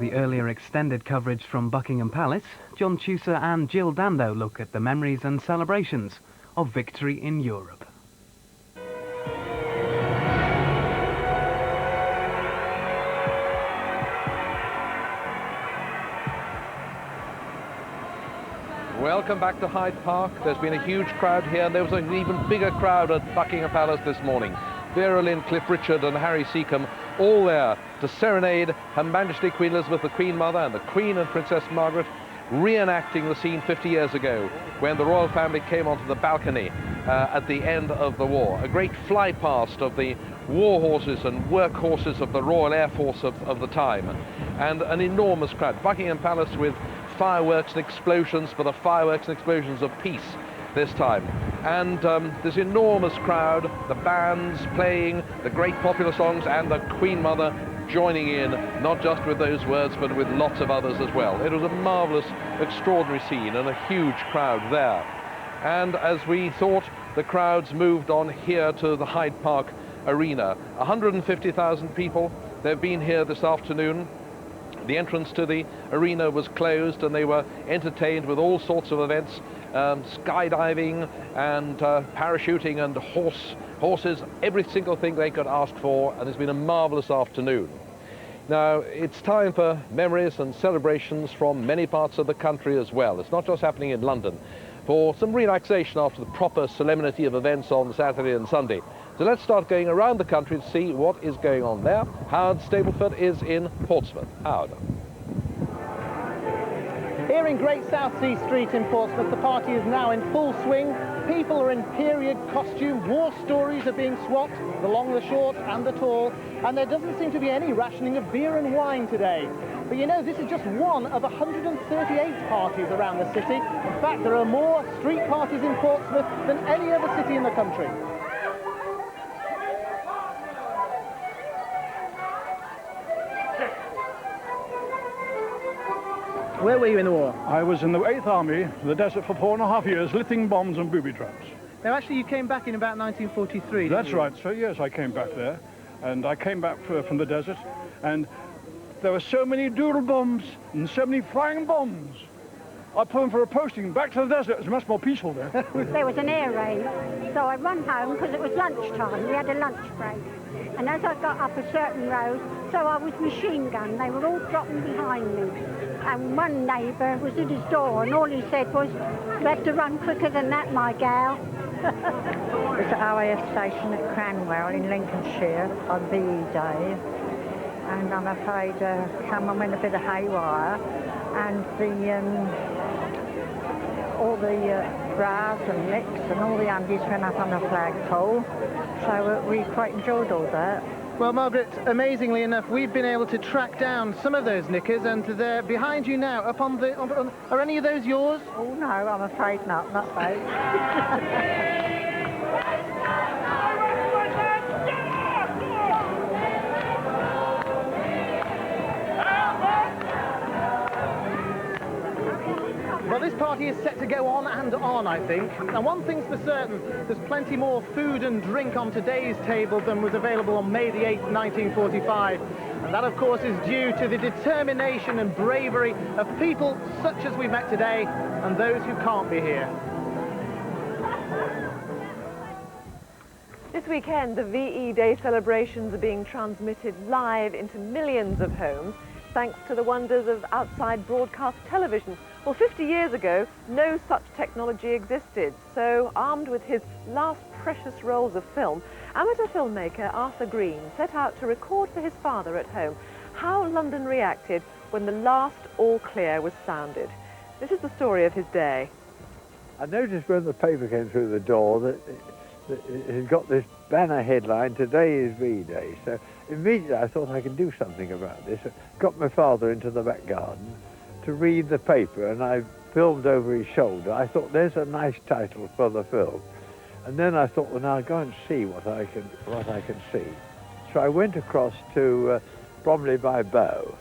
the earlier extended coverage from Buckingham Palace, John Tusa and Jill Dando look at the memories and celebrations of victory in Europe. Welcome back to Hyde Park. There's been a huge crowd here, and there was an even bigger crowd at Buckingham Palace this morning. Vera Lynn, Cliff Richard and Harry Seacombe all there to serenade Her Majesty Queen Elizabeth, the Queen Mother, and the Queen and Princess Margaret, reenacting the scene 50 years ago when the royal family came onto the balcony at the end of the war. A great fly-past of the war horses and work horses of the Royal Air Force of the time, and an enormous crowd. Buckingham Palace with fireworks and explosions, for the fireworks and explosions of peace this time. And this enormous crowd, the bands playing the great popular songs, and the Queen Mother joining in, not just with those words, but with lots of others as well. It was a marvellous, extraordinary scene, and a huge crowd there. And as we thought, the crowds moved on here to the Hyde Park Arena. 150,000 people, they've been here this afternoon. The entrance to the arena was closed, and they were entertained with all sorts of events, skydiving and parachuting and horses, every single thing they could ask for, and it's been a marvellous afternoon. Now, it's time for memories and celebrations from many parts of the country as well. It's not just happening in London, for some relaxation after the proper solemnity of events on Saturday and Sunday. So let's start going around the country to see what is going on there. Howard Stableford is in Portsmouth. Howard. Here in Great Southsea Street in Portsmouth, the party is now in full swing. People are in period costume. War stories are being swapped, the long, the short and the tall. And there doesn't seem to be any rationing of beer and wine today. But you know, this is just one of 138 parties around the city. In fact, there are more street parties in Portsmouth than any other city in the country. Where were you in the war? I was in the 8th Army, in the desert for 4.5 years, lifting bombs and booby traps. Now, actually, you came back in about 1943, That's didn't you? right. So, yes, I came back there. And I came back from the desert, and there were so many doodle bombs and so many flying bombs. I put them for a posting back to the desert. It was much more peaceful there. There was an air raid, so I run home because it was lunchtime. We had a lunch break. And as I got up a certain road, so I was machine gunned. They were all dropping behind me. And one neighbour was at his door, and all he said was, "You have to run quicker than that, my gal." It was at RAF station at Cranwell in Lincolnshire on VE Day. And I'm afraid someone went a bit of haywire, and all the bras and nicks and all the undies went up on the flagpole. So we quite enjoyed all that. Well, Margaret, amazingly enough, we've been able to track down some of those knickers, and they're behind you now, up on the... are any of those yours? Oh, no, I'm afraid not those. Well, this party is set to go on and on, I think. And one thing's for certain, there's plenty more food and drink on today's table than was available on May the 8th, 1945. And that, of course, is due to the determination and bravery of people such as we've met today and those who can't be here. This weekend, the VE Day celebrations are being transmitted live into millions of homes, thanks to the wonders of outside broadcast television. Well, 50 years ago, no such technology existed, so armed with his last precious rolls of film, amateur filmmaker Arthur Green set out to record for his father at home how London reacted when the last all clear was sounded. This is the story of his day. I noticed when the paper came through the door that it had got this banner headline, "Today is V-Day." So immediately I thought I could do something about this. I got my father into the back garden to read the paper, and I filmed over his shoulder. I thought, there's a nice title for the film. And then I thought, well, now I'll go and see what I can see. So I went across to Bromley by Bow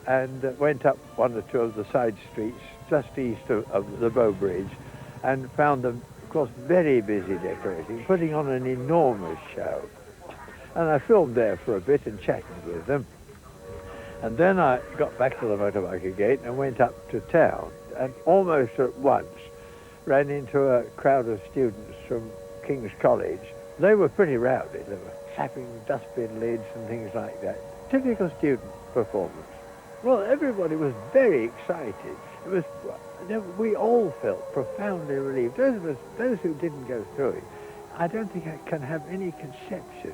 and went up one or two of the side streets just east of the Bow Bridge, and found them, of course, very busy decorating, putting on an enormous show. And I filmed there for a bit and chatted with them. And then I got back to the motorbike again and went up to town, and almost at once ran into a crowd of students from King's College. They were pretty rowdy. They were slapping dustbin lids and things like that. Typical student performance. Well, everybody was very excited. It was, we all felt profoundly relieved. Those who didn't go through it, I don't think I can have any conception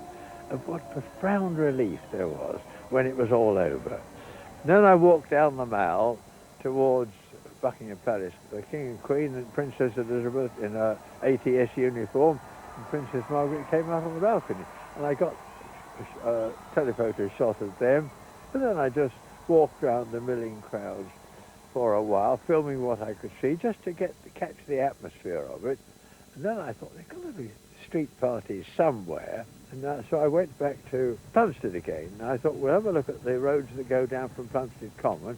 of what profound relief there was when it was all over. Then I walked down the Mall towards Buckingham Palace. The King and Queen and Princess Elizabeth in her ATS uniform, and Princess Margaret came out on the balcony. And I got a telephoto shot of them, and then I just walked around the milling crowds for a while, filming what I could see, just to catch the atmosphere of it. And then I thought, there's got to be street parties somewhere. And so I went back to Plumstead again. And I thought, we'll have a look at the roads that go down from Plumstead Common.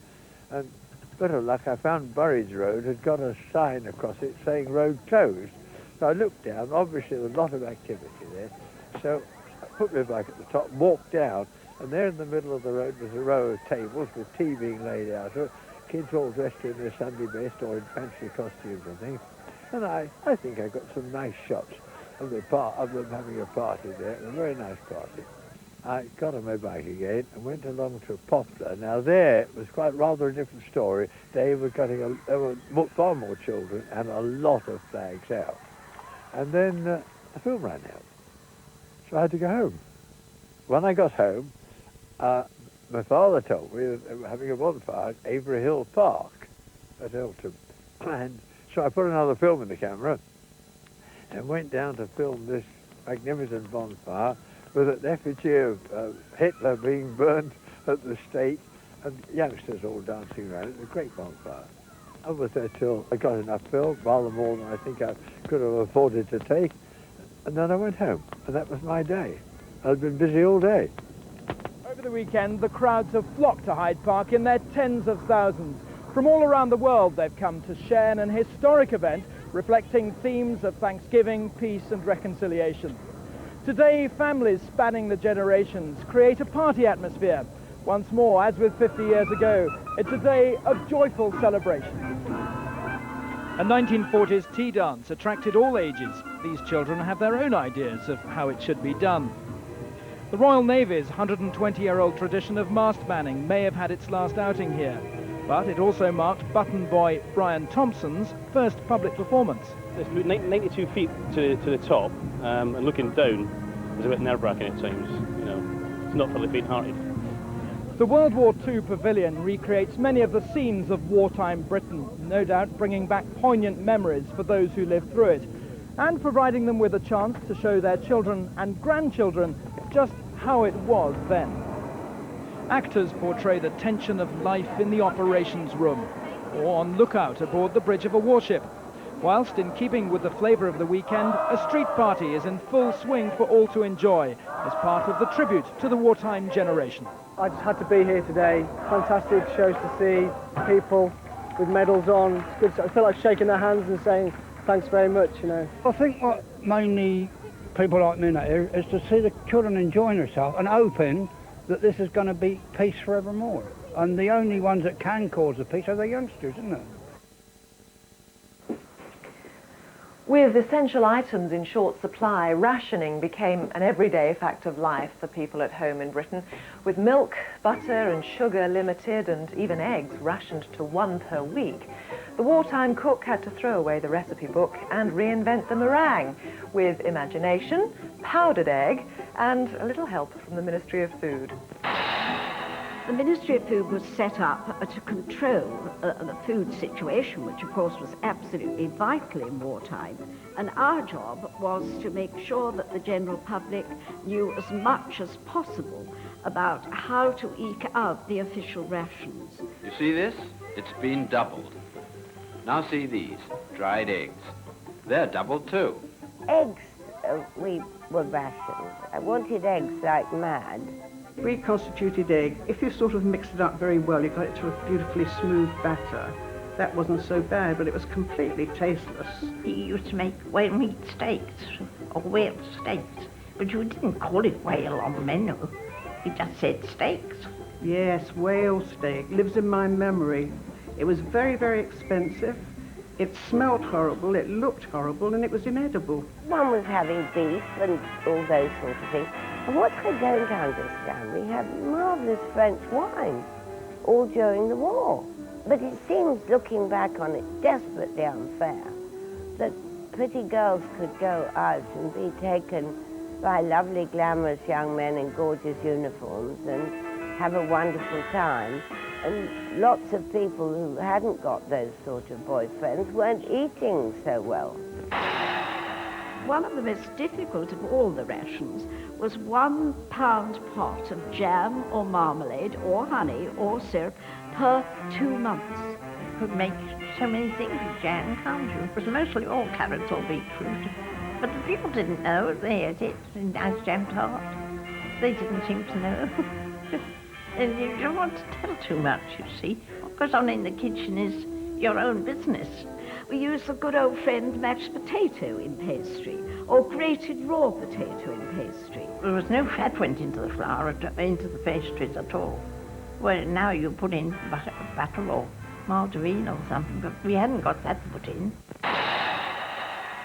And better luck, I found Burridge Road had got a sign across it saying road closed. So I looked down, obviously there was a lot of activity there. So I put my bike at the top, walked down, and there in the middle of the road was a row of tables with tea being laid out. Kids all dressed in their Sunday best or in fancy costumes and things. And I think I got some nice shots of them having a party there, a very nice party. I got on my bike again and went along to Poplar. Now there was quite rather a different story. They were there were far more children and a lot of flags out. And then the film ran out. So I had to go home. When I got home, my father told me that they were having a bonfire at Avery Hill Park at Eltham. And so I put another film in the camera and went down to film this magnificent bonfire with an effigy of Hitler being burned at the stake and youngsters all dancing around it. A great bonfire. I was there till I got enough film, rather more than I think I could have afforded to take. And then I went home, and that was my day. I'd been busy all day. Over the weekend, the crowds have flocked to Hyde Park in their tens of thousands. From all around the world, they've come to share an historic event reflecting themes of Thanksgiving, peace and reconciliation. Today, families spanning the generations create a party atmosphere. Once more, as with 50 years ago, it's a day of joyful celebration. A 1940s tea dance attracted all ages. These children have their own ideas of how it should be done. The Royal Navy's 120-year-old tradition of mast manning may have had its last outing here, but it also marked button boy Brian Thompson's first public performance. It's 92 feet to the top, and looking down is a bit nerve-wracking at times. You know, it's not for the faint-hearted. The World War II pavilion recreates many of the scenes of wartime Britain, no doubt bringing back poignant memories for those who lived through it, and providing them with a chance to show their children and grandchildren just how it was then. Actors portray the tension of life in the operations room, or on lookout aboard the bridge of a warship, whilst in keeping with the flavour of the weekend, a street party is in full swing for all to enjoy as part of the tribute to the wartime generation. I just had to be here today. Fantastic shows to see, people with medals on. It's good. I feel like shaking their hands and saying thanks very much, you know. I think what mainly people like me know here is to see the children enjoying themselves and hoping that this is going to be peace forevermore. And the only ones that can cause the peace are the youngsters, isn't it? With essential items in short supply, rationing became an everyday fact of life for people at home in Britain, with milk, butter and sugar limited and even eggs rationed to 1 per week. The wartime cook had to throw away the recipe book and reinvent the meringue with imagination, powdered egg and a little help from the Ministry of Food. The Ministry of Food was set up to control the food situation, which of course was absolutely vital in wartime. And our job was to make sure that the general public knew as much as possible about how to eke out the official rations. You see this? It's been doubled. Now see these, dried eggs. They're doubled too. Eggs, we were rationed. I wanted eggs like mad. Reconstituted egg, if you sort of mixed it up very well, you got it to a beautifully smooth batter. That wasn't so bad, but it was completely tasteless. He used to make whale meat steaks, or whale steaks, but you didn't call it whale on the menu. You just said steaks. Yes, whale steak lives in my memory. It was very, very expensive. It smelled horrible, it looked horrible, and it was inedible. One was having beef and all those sort of things. And what I don't understand, we had marvellous French wine all during the war. But it seems, looking back on it, desperately unfair that pretty girls could go out and be taken by lovely, glamorous young men in gorgeous uniforms and have a wonderful time. And lots of people who hadn't got those sort of boyfriends weren't eating so well. One of the most difficult of all the rations was 1 pound pot of jam or marmalade or honey or syrup per 2 months. You could make so many things with jam, can't you? It was mostly all carrots or beetroot. But the people didn't know they ate it as jam tart. They didn't seem to know. And you don't want to tell too much, you see. What goes on in the kitchen is your own business. We used the good old friend mashed potato in pastry, or grated raw potato in pastry. There was no fat went into the flour, into the pastries at all. Well, now you put in butter or margarine or something, but we hadn't got that put in.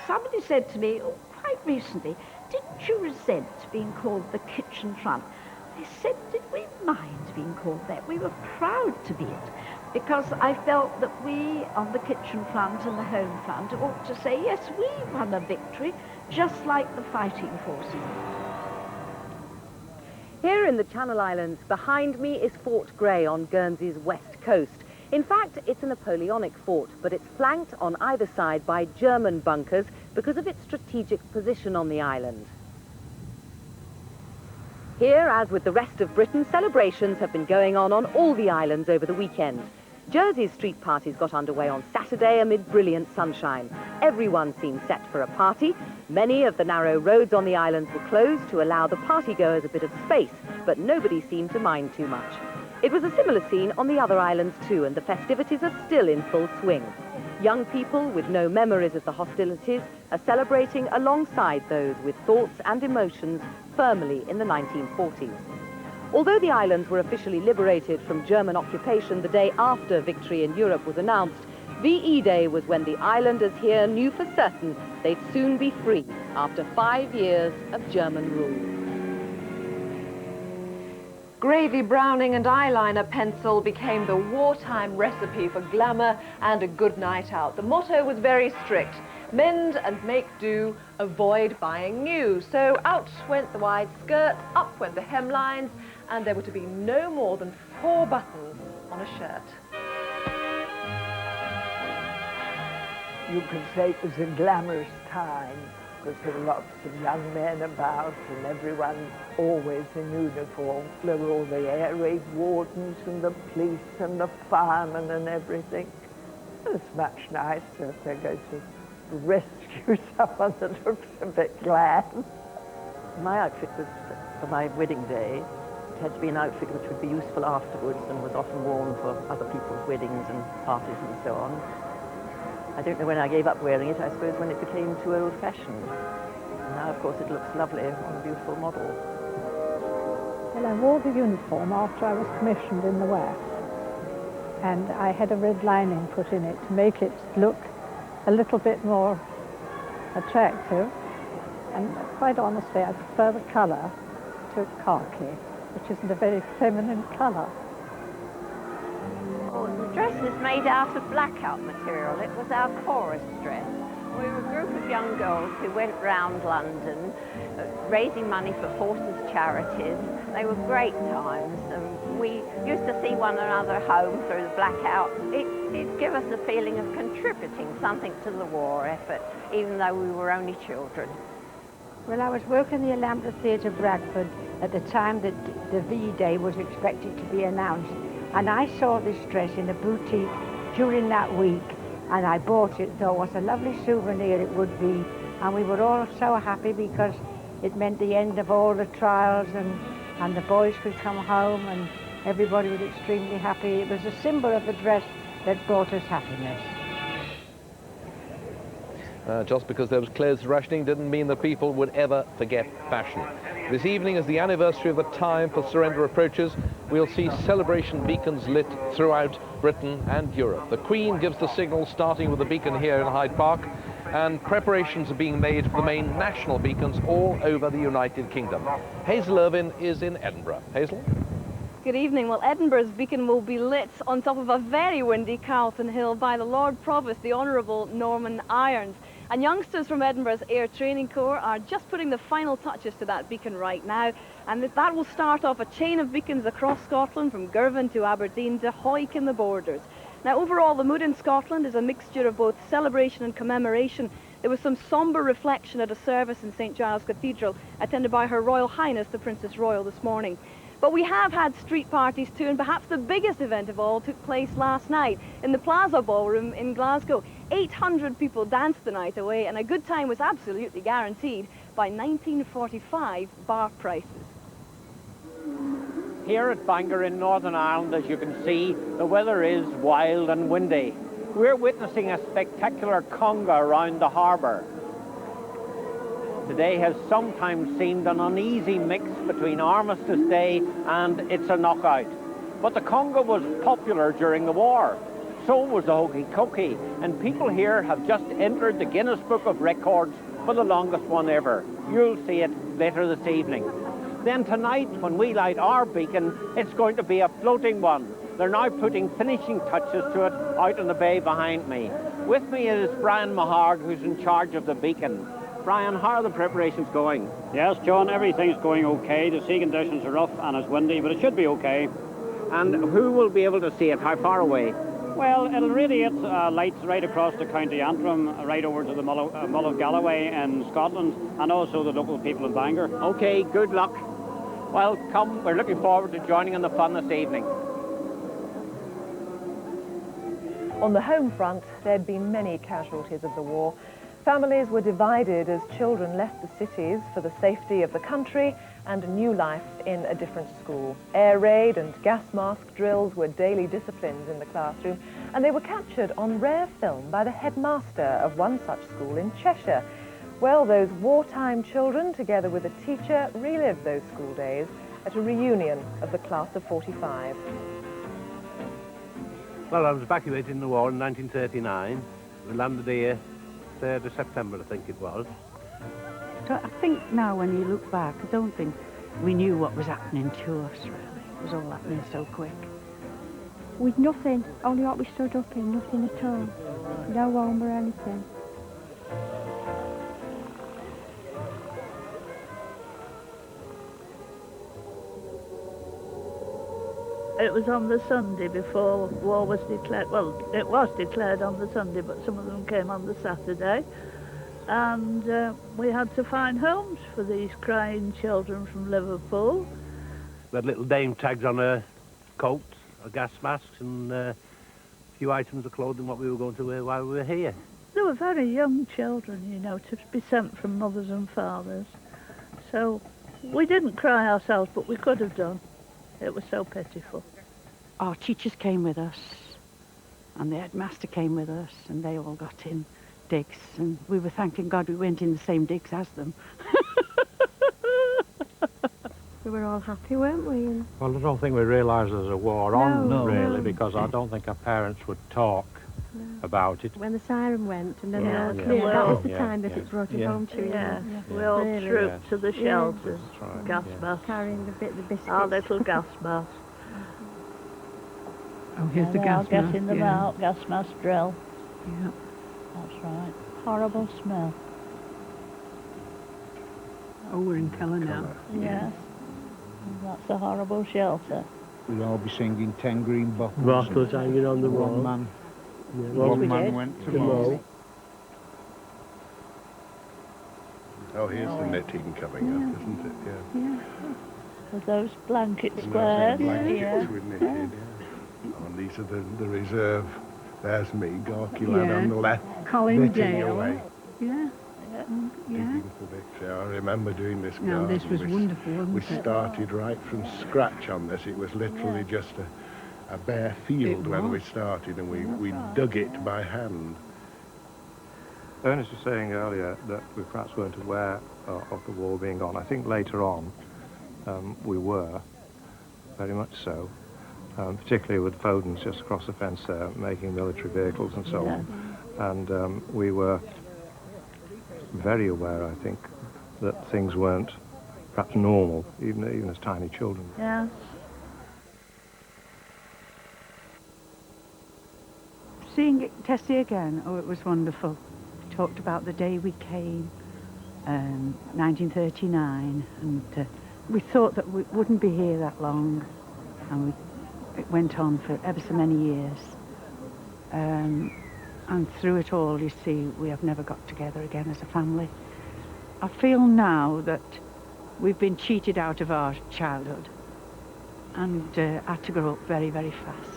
Somebody said to me, quite recently, didn't you resent being called the kitchen front? I said, did we mind being called that? We were proud to be it, because I felt that we on the kitchen front and the home front ought to say, yes, we won a victory, just like the fighting forces. Here in the Channel Islands, behind me is Fort Grey on Guernsey's west coast. In fact, it's a Napoleonic fort, but it's flanked on either side by German bunkers because of its strategic position on the island. Here, as with the rest of Britain, celebrations have been going on all the islands over the weekend. Jersey's street parties got underway on Saturday amid brilliant sunshine. Everyone seemed set for a party. Many of the narrow roads on the islands were closed to allow the partygoers a bit of space, but nobody seemed to mind too much. It was a similar scene on the other islands too, and the festivities are still in full swing. Young people with no memories of the hostilities are celebrating alongside those with thoughts and emotions firmly in the 1940s. Although the islands were officially liberated from German occupation the day after victory in Europe was announced, VE Day was when the islanders here knew for certain they'd soon be free after 5 years of German rule. Gravy browning and eyeliner pencil became the wartime recipe for glamour and a good night out. The motto was very strict: mend and make do, avoid buying new. So out went the wide skirts, up went the hemlines, and there were to be no more than 4 buttons on a shirt. You could say it was a glamorous time, because there were lots of young men about and everyone always in uniform. There were all the air raid wardens and the police and the firemen and everything. It was much nicer to go to rescue someone that looks a bit glad. My outfit was, for my wedding day, it had to be an outfit which would be useful afterwards and was often worn for other people's weddings and parties and so on. I don't know when I gave up wearing it, I suppose when it became too old-fashioned. Now, of course, it looks lovely on a beautiful model. Well, I wore the uniform after I was commissioned in the West, and I had a red lining put in it to make it look a little bit more attractive, and quite honestly, I prefer the colour to khaki, which isn't a very feminine colour. Oh, the dress is made out of blackout material. It was our chorus dress. We were a group of young girls who went round London raising money for forces charities. They were great times, and we used to see one another home through the blackout. It gave us a feeling of contributing something to the war effort, even though we were only children. Well, I was working the Alhambra Theatre, Bradford, at the time that the V-Day was expected to be announced. And I saw this dress in a boutique during that week, and I bought it, though what a lovely souvenir it would be. And we were all so happy because it meant the end of all the trials, and the boys could come home, and everybody was extremely happy. It was a symbol of the dress that brought us happiness. Just because there was clothes rationing didn't mean that people would ever forget fashion. This evening, as the anniversary of the time for surrender approaches, we'll see celebration beacons lit throughout Britain and Europe. The Queen gives the signal, starting with the beacon here in Hyde Park, and preparations are being made for the main national beacons all over the United Kingdom. Hazel Irvine is in Edinburgh. Hazel? Good evening. Well, Edinburgh's beacon will be lit on top of a very windy Carlton Hill by the Lord Provost, the Honourable Norman Irons. And youngsters from Edinburgh's Air Training Corps are just putting the final touches to that beacon right now. And that will start off a chain of beacons across Scotland, from Girvan to Aberdeen to Hawick in the Borders. Now, overall, the mood in Scotland is a mixture of both celebration and commemoration. There was some sombre reflection at a service in St Giles Cathedral, attended by Her Royal Highness the Princess Royal this morning. But we have had street parties too, and perhaps the biggest event of all took place last night in the Plaza Ballroom in Glasgow. 800 people danced the night away, and a good time was absolutely guaranteed by 1945 bar prices. Here at Bangor in Northern Ireland, as you can see, the weather is wild and windy. We're witnessing a spectacular conga around the harbour. Today has sometimes seemed an uneasy mix between Armistice Day and It's a Knockout. But the conga was popular during the war. So was the hokey cokey, and people here have just entered the Guinness Book of Records for the longest one ever. You'll see it later this evening. Then tonight, when we light our beacon, it's going to be a floating one. They're now putting finishing touches to it out in the bay behind me. With me is Brian Maharg, who's in charge of the beacon. Brian, how are the preparations going? Yes, John, everything's going okay. The sea conditions are rough and it's windy, but it should be okay. And who will be able to see it? How far away? Well, it'll radiate lights right across the County Antrim, right over to the Mull of Galloway in Scotland, and also the local people in Bangor. Okay, good luck. Well, come, we're looking forward to joining in the fun this evening. On the home front, there had been many casualties of the war. Families were divided as children left the cities for the safety of the country and a new life in a different school. Air raid and gas mask drills were daily disciplines in the classroom, and they were captured on rare film by the headmaster of one such school in Cheshire. Well, those wartime children, together with a teacher, relived those school days at a reunion of the class of 45. Well, I was evacuated in the war in 1939. We landed here 3rd of September, I think it was. So I think now when you look back, I don't think we knew what was happening to us, really. It was all happening so quick. With nothing, only what we stood up in, nothing at all. No home or anything. It was on the Sunday before war was declared. Well, it was declared on the Sunday, but some of them came on the Saturday. And we had to find homes for these crying children from Liverpool. We had little name tags on our coats, our gas masks, and a few items of clothing what we were going to wear while we were here. They were very young children, you know, to be sent from mothers and fathers. So we didn't cry ourselves, but we could have done. It was so pitiful. Our teachers came with us, and the headmaster came with us, and they all got in digs, and we were thanking God we went in the same digs as them. We were all happy, weren't we? Well, I don't think we realised there's a war really, because I don't think our parents would talk about it. When the siren went and then Yeah, they all yeah. cleared, that was the Yeah, time that it brought it home to you. Yeah, Yeah. we all Really. trooped to the Yeah. shelters, right, gas yeah. masks. Carrying the biscuits. Our little gas masks. Oh, here's the They're gas mask. getting them yeah. out, gas mask drill. Yeah. That's right. Horrible smell. Oh, we're in Keller now. Yes. That's a horrible shelter. We'll all be singing 10 green bottles. Bottles hanging on the wall. One man, Yeah. one man went to mow. Oh, here's the knitting coming up, isn't it? Yeah. Yeah. With those blanket And squares. those blankets Yeah. were knitted, yeah. Oh, and these are the reserve. There's me, Gorky lad Yeah. on the left. Colin knitting Dale. away, Yeah. Yeah. digging for victory. I remember doing this Now, garden. this was wonderful, wasn't We it? started right from scratch on this. It was literally just a bare field It when we was. started, and we dug it by hand. Ernest was saying earlier that we perhaps weren't aware of the war being on. I think later on we were, very much so, particularly with Foden's just across the fence there, making military vehicles and so on. And we were very aware, I think, that things weren't perhaps normal, even as tiny children. Yes. Seeing Tessie again, oh, it was wonderful. We talked about the day we came, 1939, and we thought that we wouldn't be here that long, and it went on for ever so many years. And through it all, you see, we have never got together again as a family. I feel now that we've been cheated out of our childhood and had to grow up very, very fast.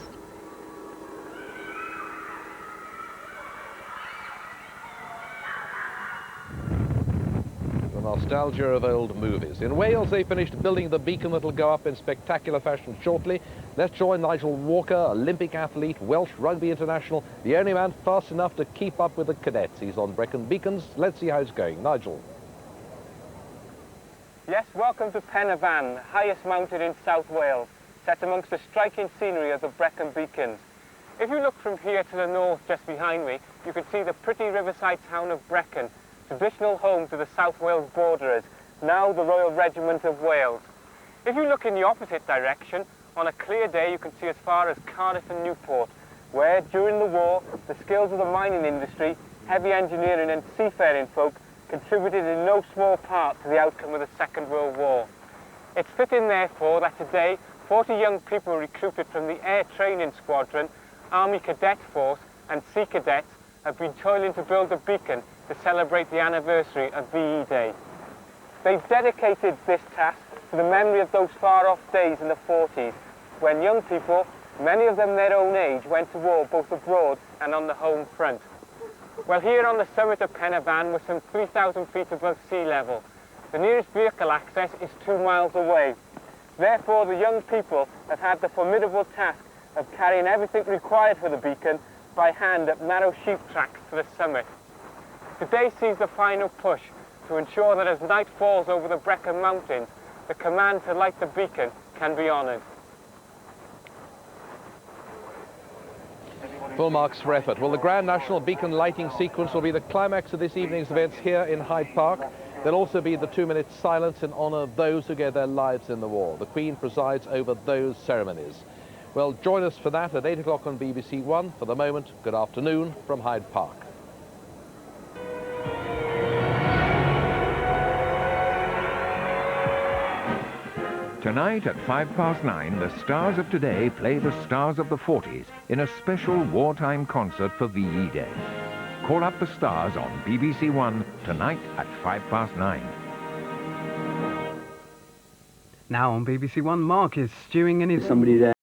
The nostalgia of old movies. In Wales, they finished building the beacon that'll go up in spectacular fashion shortly. Let's join Nigel Walker, Olympic athlete, Welsh rugby international, the only man fast enough to keep up with the cadets. He's on Brecon Beacons. Let's see how it's going. Nigel. Yes, welcome to Pen y Fan, the highest mountain in South Wales, set amongst the striking scenery of the Brecon Beacons. If you look from here to the north just behind me, you can see the pretty riverside town of Brecon, traditional home to the South Wales Borderers, now the Royal Regiment of Wales. If you look in the opposite direction, on a clear day you can see as far as Cardiff and Newport, where during the war the skills of the mining industry, heavy engineering and seafaring folk contributed in no small part to the outcome of the Second World War. It's fitting therefore that today 40 young people recruited from the Air Training Squadron, Army Cadet Force and Sea Cadets have been toiling to build a beacon to celebrate the anniversary of VE Day. They've dedicated this task to the memory of those far-off days in the 40s, when young people, many of them their own age, went to war both abroad and on the home front. Well, here on the summit of Pen y Fan, we're some 3,000 feet above sea level. The nearest vehicle access is 2 miles away. Therefore, the young people have had the formidable task of carrying everything required for the beacon by hand up narrow sheep tracks to the summit. Today sees the final push to ensure that as night falls over the Brecon Mountains, the command to light the beacon can be honoured. Full marks for effort. Well, the Grand National Beacon lighting sequence will be the climax of this evening's events here in Hyde Park. There'll also be the 2-minute silence in honour of those who gave their lives in the war. The Queen presides over those ceremonies. Well, join us for that at 8 o'clock on BBC One. For the moment, good afternoon from Hyde Park. Tonight at 9:05, the stars of today play the stars of the 40s in a special wartime concert for VE Day. Call up the stars on BBC One tonight at 9:05. Now on BBC One, Mark is stewing in his... Somebody there.